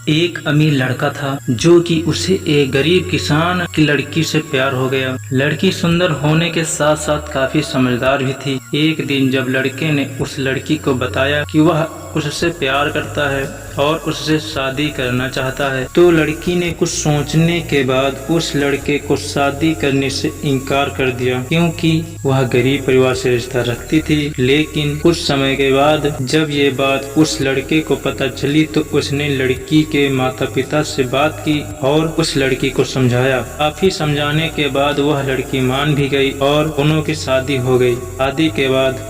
एक अमीर लड़का था जो कि उसे एक गरीब किसान की लड़की से प्यार हो गया। लड़की सुंदर होने के साथ साथ काफी समझदार भी थी। एक दिन जब लड़के ने उस लड़की को बताया कि वह उससे प्यार करता है और उससे शादी करना चाहता है, तो लड़की ने कुछ सोचने के बाद उस लड़के को शादी करने से इनकार कर दिया, क्योंकि वह गरीब परिवार से रिश्ता रखती थी। लेकिन कुछ समय के बाद जब ये बात उस लड़के को पता चली तो उसने लड़की के माता पिता से बात की और उस लड़की को समझाया। काफी समझाने के बाद वह लड़की मान भी गई और दोनों की शादी हो गई। शादी के बाद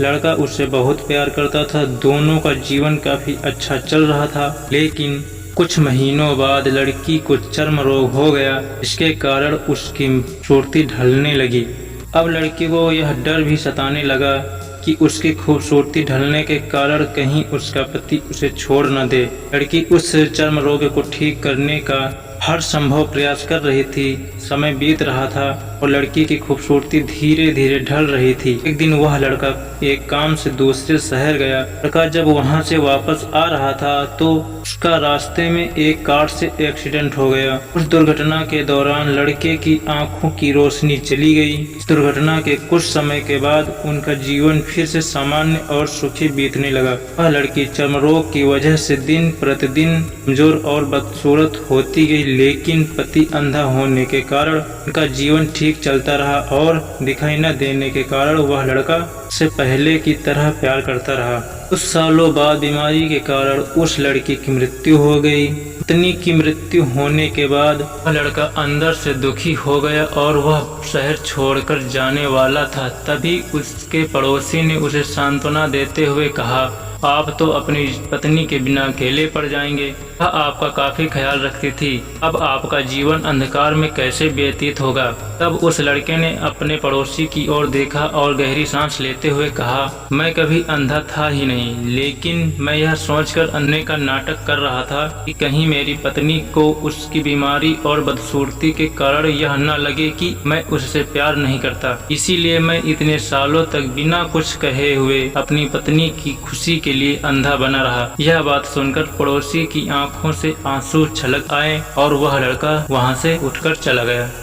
लड़का उससे बहुत प्यार करता था। दोनों का जीवन काफी अच्छा चल रहा था। लेकिन कुछ महीनों बाद लड़की को चर्म रोग हो गया, जिसके कारण उसकी खूबसूरती ढलने लगी। अब लड़की को यह डर भी सताने लगा कि उसकी खूबसूरती ढलने के कारण कहीं उसका पति उसे छोड़ न दे। लड़की उस चर्म रोग को ठीक करने का हर संभव प्रयास कर रही थी। समय बीत रहा था और लड़की की खूबसूरती धीरे धीरे ढल रही थी। एक दिन वह लड़का एक काम से दूसरे शहर गया। लड़का जब वहां से वापस आ रहा था तो उसका रास्ते में एक कार से एक्सीडेंट हो गया। उस दुर्घटना के दौरान लड़के की आंखों की रोशनी चली गई। इस दुर्घटना के कुछ समय के बाद उनका जीवन फिर से सामान्य और सुखी बीतने लगा। वह लड़की चर्म रोग की वजह से दिन प्रतिदिन कमजोर और बदसूरत होती गई, लेकिन पति अंधा होने के कारण उनका जीवन ठीक चलता रहा और दिखाई न देने के कारण वह लड़का से पहले की तरह प्यार करता रहा। कुछ सालों बाद बीमारी के कारण उस लड़की की मृत्यु हो गई। पत्नी की मृत्यु होने के बाद वह लड़का अंदर से दुखी हो गया और वह शहर छोड़कर जाने वाला था। तभी उसके पड़ोसी ने उसे सांत्वना देते हुए कहा, आप तो अपनी पत्नी के बिना अकेले पड़ जाएंगे। वह आपका काफी ख्याल रखती थी, अब आपका जीवन अंधकार में कैसे व्यतीत होगा। तब उस लड़के ने अपने पड़ोसी की ओर देखा और गहरी सांस लेते हुए कहा, मैं कभी अंधा था ही नहीं, लेकिन मैं यह सोचकर अंधे का नाटक कर रहा था कि कहीं मेरी पत्नी को उसकी बीमारी और बदसूरती के कारण यह न लगे कि मैं उससे प्यार नहीं करता। इसीलिए मैं इतने सालों तक बिना कुछ कहे हुए अपनी पत्नी की खुशी के लिए अंधा बना रहा। यह बात सुनकर पड़ोसी की आंखों से आंसू छलक आए और वह लड़का वहां से उठकर चला गया।